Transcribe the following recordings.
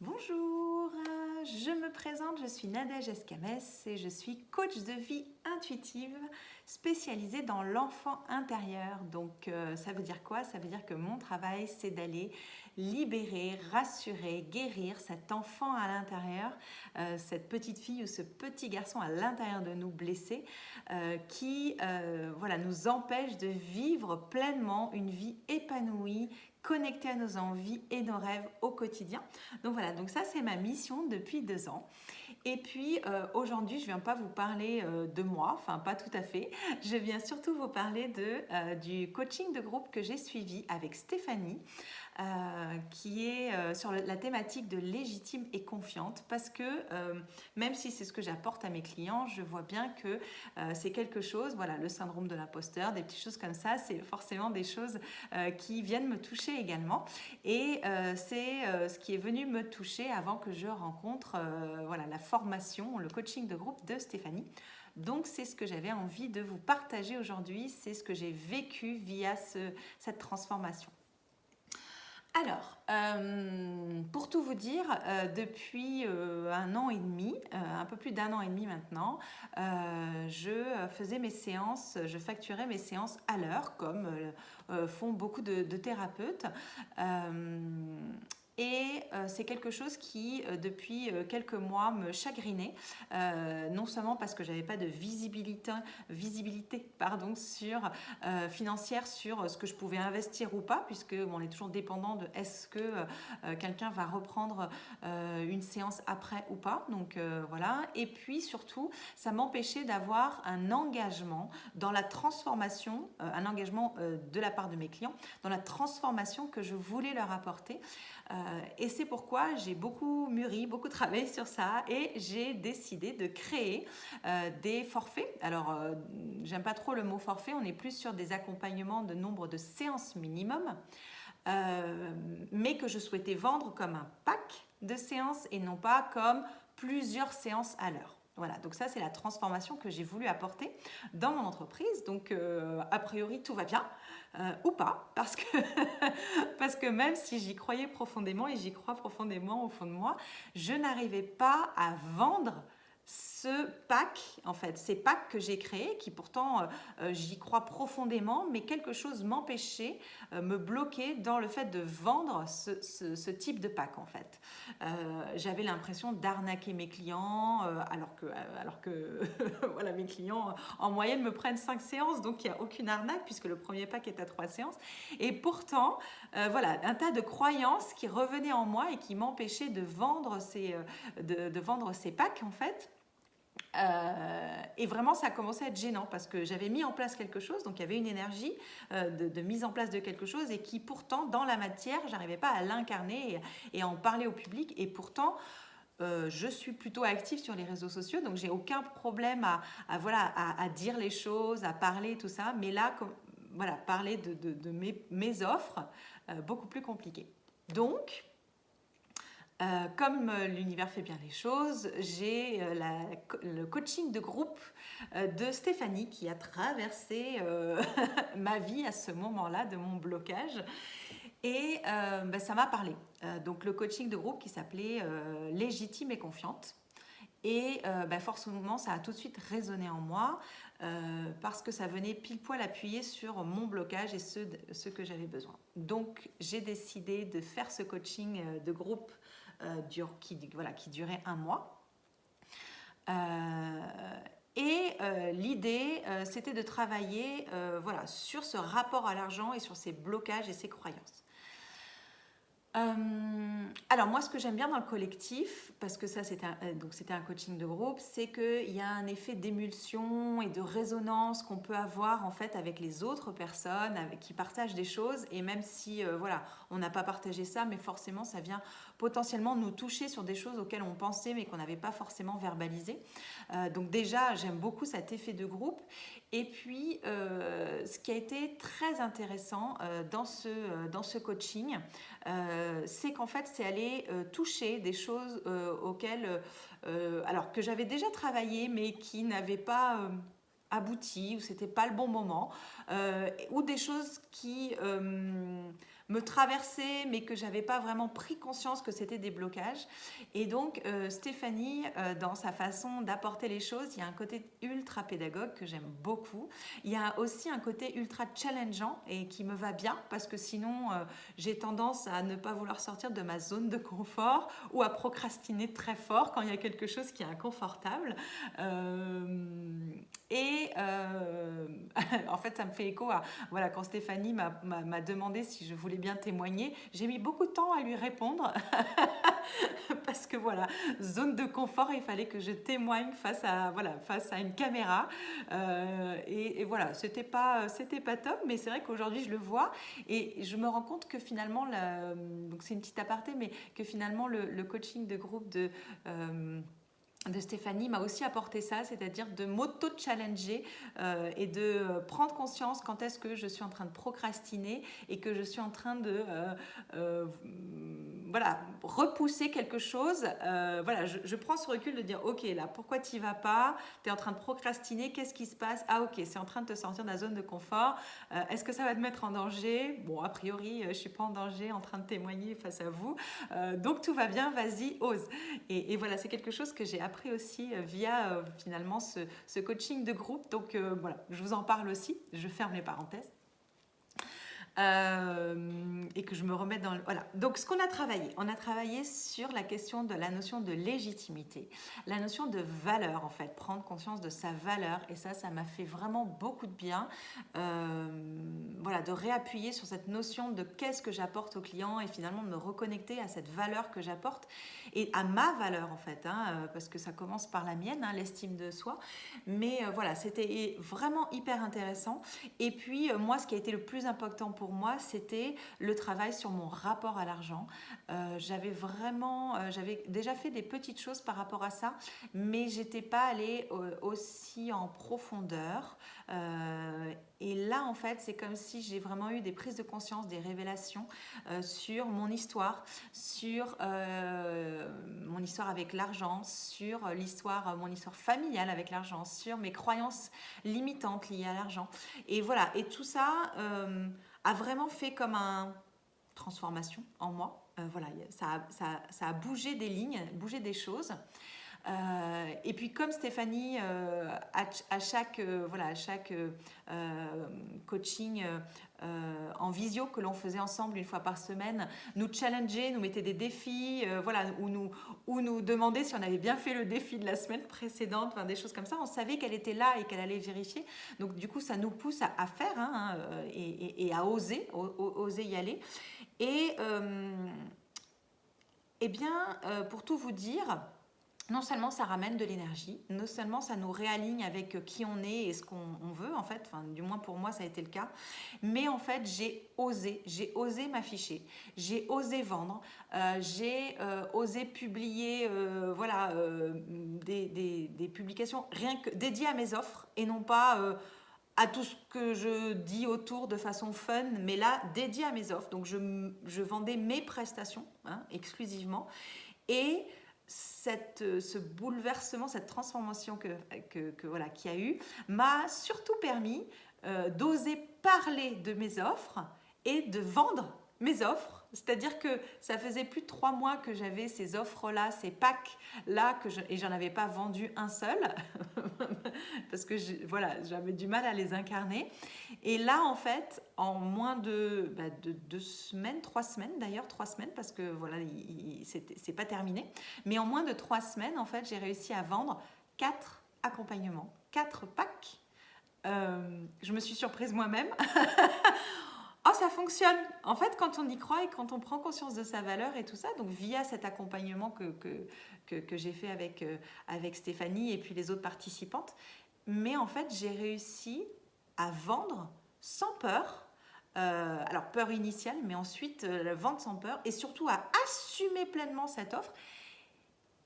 Bonjour, je me présente, je suis Nadège Escamès et je suis coach de vie intuitive spécialisée dans l'enfant intérieur. Donc ça veut dire quoi? Ça veut dire que mon travail c'est d'aller libérer, rassurer, guérir cet enfant à l'intérieur, cette petite fille ou ce petit garçon à l'intérieur de nous blessés qui voilà, nous empêche de vivre pleinement une vie épanouie, connecter à nos envies et nos rêves au quotidien. Donc voilà, donc ça c'est ma mission depuis 2 ans. Et puis aujourd'hui, je ne viens pas vous parler de moi, enfin pas tout à fait. Je viens surtout vous parler du coaching de groupe que j'ai suivi avec Stéphanie, qui est sur la thématique de légitime et confiante, parce que même si c'est ce que j'apporte à mes clients, je vois bien que c'est quelque chose, voilà, le syndrome de l'imposteur, des petites choses comme ça, c'est forcément des choses qui viennent me toucher également. Et c'est ce qui est venu me toucher avant que je rencontre voilà, la formation, le coaching de groupe de Stéphanie. Donc c'est ce que j'avais envie de vous partager aujourd'hui, c'est ce que j'ai vécu via cette transformation. Alors, pour tout vous dire, depuis 1 an et demi, un peu plus d'1 an et demi maintenant, je faisais mes séances, je facturais mes séances à l'heure, comme font beaucoup de thérapeutes. Et c'est quelque chose qui, depuis quelques mois, me chagrinait, non seulement parce que j'avais pas de visibilité financière sur ce que je pouvais investir ou pas, puisque on est toujours dépendant de est-ce que quelqu'un va reprendre une séance après ou pas. Donc voilà. Et puis surtout, ça m'empêchait d'avoir un engagement dans la transformation, un engagement de la part de mes clients, dans la transformation que je voulais leur apporter. Et c'est pourquoi j'ai beaucoup mûri, beaucoup travaillé sur ça et j'ai décidé de créer des forfaits. Alors, j'aime pas trop le mot forfait, on est plus sur des accompagnements de nombre de séances minimum, mais que je souhaitais vendre comme un pack de séances et non pas comme plusieurs séances à l'heure. Voilà, donc ça c'est la transformation que j'ai voulu apporter dans mon entreprise. Donc a priori tout va bien, ou pas, parce que même si j'y croyais profondément et j'y crois profondément au fond de moi, je n'arrivais pas à vendre ce pack, en fait, ces packs que j'ai créés, qui pourtant j'y crois profondément, mais quelque chose m'empêchait, me bloquait dans le fait de vendre ce type de pack, en fait. J'avais l'impression d'arnaquer mes clients, alors que voilà, mes clients en moyenne me prennent 5 séances, donc il n'y a aucune arnaque puisque le premier pack est à 3 séances. Et pourtant, voilà, un tas de croyances qui revenaient en moi et qui m'empêchaient de vendre ces packs, en fait. Et vraiment ça a commencé à être gênant parce que j'avais mis en place quelque chose, donc il y avait une énergie de mise en place de quelque chose et qui pourtant dans la matière j'arrivais pas à l'incarner et à en parler au public. Et pourtant je suis plutôt active sur les réseaux sociaux, donc j'ai aucun problème à dire les choses, à parler, tout ça, mais là voilà, parler de mes offres, beaucoup plus compliqué. Donc comme l'univers fait bien les choses, j'ai le coaching de groupe de Stéphanie qui a traversé ma vie à ce moment-là de mon blocage. Et ça m'a parlé. Donc le coaching de groupe qui s'appelait Légitime et confiante. Et forcément, ça a tout de suite résonné en moi parce que ça venait pile poil appuyer sur mon blocage et ce que j'avais besoin. Donc j'ai décidé de faire ce coaching de groupe qui durait 1 mois. L'idée, c'était de travailler voilà, sur ce rapport à l'argent et sur ces blocages et ces croyances. Alors moi, ce que j'aime bien dans le collectif, parce que ça c'était un coaching de groupe, c'est qu'il y a un effet d'émulsion et de résonance qu'on peut avoir en fait avec les autres personnes qui partagent des choses. Et même si voilà, on n'a pas partagé ça, mais forcément ça vient potentiellement nous toucher sur des choses auxquelles on pensait mais qu'on n'avait pas forcément verbalisé. Donc déjà, j'aime beaucoup cet effet de groupe. Et puis, ce qui a été très intéressant dans ce coaching, c'est qu'en fait, c'est aller toucher des choses auxquelles, alors que j'avais déjà travaillé, mais qui n'avaient pas abouti, ou c'était pas le bon moment, ou des choses qui me traversaient, mais que j'avais pas vraiment pris conscience que c'était des blocages. Et donc, Stéphanie, dans sa façon d'apporter les choses, il y a un côté ultra pédagogue que j'aime beaucoup. Il y a aussi un côté ultra challengeant et qui me va bien, parce que sinon, j'ai tendance à ne pas vouloir sortir de ma zone de confort ou à procrastiner très fort quand il y a quelque chose qui est inconfortable. En fait, ça me fait écho à voilà, quand Stéphanie m'a demandé si je voulais bien témoigner. J'ai mis beaucoup de temps à lui répondre parce que voilà, zone de confort, il fallait que je témoigne face à une caméra. Et voilà, c'était pas top, mais c'est vrai qu'aujourd'hui je le vois et je me rends compte que finalement, donc c'est une petite aparté, mais que finalement le coaching de groupe de Stéphanie m'a aussi apporté ça, c'est-à-dire de m'auto-challenger et de prendre conscience quand est-ce que je suis en train de procrastiner et que je suis en train de repousser quelque chose. Je prends ce recul de dire ok, là, pourquoi tu n'y vas pas? Tu es en train de procrastiner, qu'est-ce qui se passe? Ah ok, c'est en train de te sortir de la zone de confort. Est-ce que ça va te mettre en danger? Bon, a priori, je ne suis pas en danger en train de témoigner face à vous. Donc tout va bien, vas-y, ose. Et voilà, c'est quelque chose que j'ai appris aussi via finalement ce coaching de groupe. Donc voilà, je vous en parle aussi, je ferme les parenthèses. Et que je me remette dans voilà. Donc ce qu'on a travaillé, on a travaillé sur la question de la notion de légitimité, la notion de valeur en fait, prendre conscience de sa valeur, et ça m'a fait vraiment beaucoup de bien, de réappuyer sur cette notion de qu'est-ce que j'apporte au client et finalement de me reconnecter à cette valeur que j'apporte et à ma valeur en fait, parce que ça commence par la mienne, l'estime de soi, mais c'était vraiment hyper intéressant. Et puis moi, ce qui a été le plus important pour moi, c'était le travail sur mon rapport à l'argent. J'avais déjà fait des petites choses par rapport à ça, mais j'étais pas allée aussi en profondeur. Et là, en fait, c'est comme si j'ai vraiment eu des prises de conscience, des révélations sur mon histoire avec l'argent, sur mon histoire familiale avec l'argent, sur mes croyances limitantes liées à l'argent. Et voilà, et tout ça a vraiment fait comme une transformation en moi. Ça a bougé des lignes, bougé des choses. Et puis comme Stéphanie, à chaque coaching en visio que l'on faisait ensemble une fois par semaine, nous challengeait, nous mettait des défis, ou nous demandait si on avait bien fait le défi de la semaine précédente, des choses comme ça. On savait qu'elle était là et qu'elle allait vérifier. Donc du coup, ça nous pousse à faire et à oser y aller. Et pour tout vous dire, non seulement ça ramène de l'énergie, non seulement ça nous réaligne avec qui on est et ce qu'on veut, en fait, du moins pour moi ça a été le cas, mais en fait j'ai osé m'afficher, j'ai osé vendre, j'ai osé publier des publications rien que dédiées à mes offres et non pas à tout ce que je dis autour de façon fun, mais là dédié à mes offres. Donc je vendais mes prestations exclusivement. Et ce bouleversement, cette transformation qu'il y a eu, m'a surtout permis d'oser parler de mes offres et de vendre mes offres. C'est-à-dire que ça faisait plus de 3 mois que j'avais ces offres-là, ces packs-là, et j'en avais pas vendu un seul, parce que j'avais du mal à les incarner. Et là, en fait, en moins de 2 semaines, 3 semaines d'ailleurs, 3 semaines, parce que c'est pas terminé, mais en moins de 3 semaines, en fait, j'ai réussi à vendre 4 accompagnements, 4 packs. Je me suis surprise moi-même. Oh, ça fonctionne! En fait, quand on y croit et quand on prend conscience de sa valeur et tout ça, donc via cet accompagnement que j'ai fait avec Stéphanie et puis les autres participantes, mais en fait, j'ai réussi à vendre sans peur. Alors, peur initiale, mais ensuite, vendre sans peur et surtout à assumer pleinement cette offre.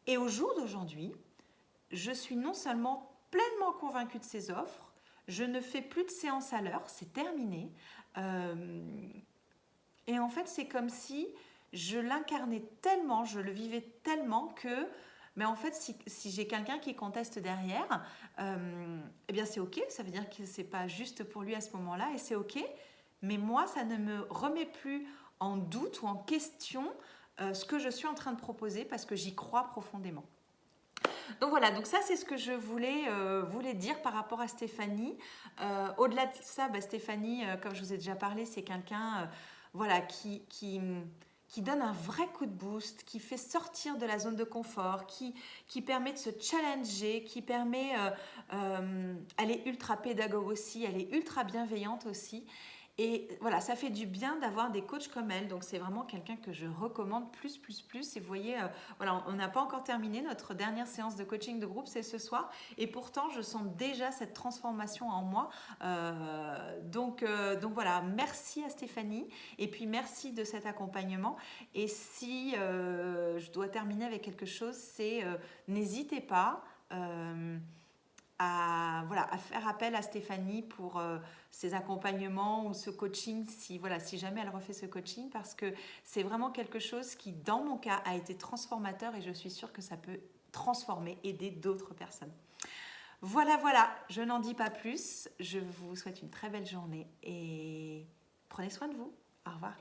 Et au jour d'aujourd'hui, je suis non seulement pleinement convaincue de ces offres, je ne fais plus de séances à l'heure, c'est terminé. Et en fait, c'est comme si je l'incarnais tellement, je le vivais tellement que, mais en fait, si j'ai quelqu'un qui conteste derrière, eh bien c'est ok, ça veut dire que c'est pas juste pour lui à ce moment-là et c'est ok. Mais moi, ça ne me remet plus en doute ou en question ce que je suis en train de proposer parce que j'y crois profondément. Donc voilà, donc ça c'est ce que je voulais dire par rapport à Stéphanie. Au-delà de ça, Stéphanie, comme je vous ai déjà parlé, c'est quelqu'un voilà, qui donne un vrai coup de boost, qui fait sortir de la zone de confort, qui permet de se challenger, qui permet... elle est ultra pédagogue aussi, elle est ultra bienveillante aussi. Et voilà, ça fait du bien d'avoir des coachs comme elle. Donc, c'est vraiment quelqu'un que je recommande plus. Et vous voyez, voilà, on n'a pas encore terminé. Notre dernière séance de coaching de groupe, c'est ce soir. Et pourtant, je sens déjà cette transformation en moi. Donc voilà, merci à Stéphanie. Et puis, merci de cet accompagnement. Et si je dois terminer avec quelque chose, c'est n'hésitez pas... à faire appel à Stéphanie pour ses accompagnements ou ce coaching si jamais elle refait ce coaching, parce que c'est vraiment quelque chose qui dans mon cas a été transformateur et je suis sûre que ça peut transformer, aider d'autres personnes. Voilà, je n'en dis pas plus, je vous souhaite une très belle journée et prenez soin de vous. Au revoir.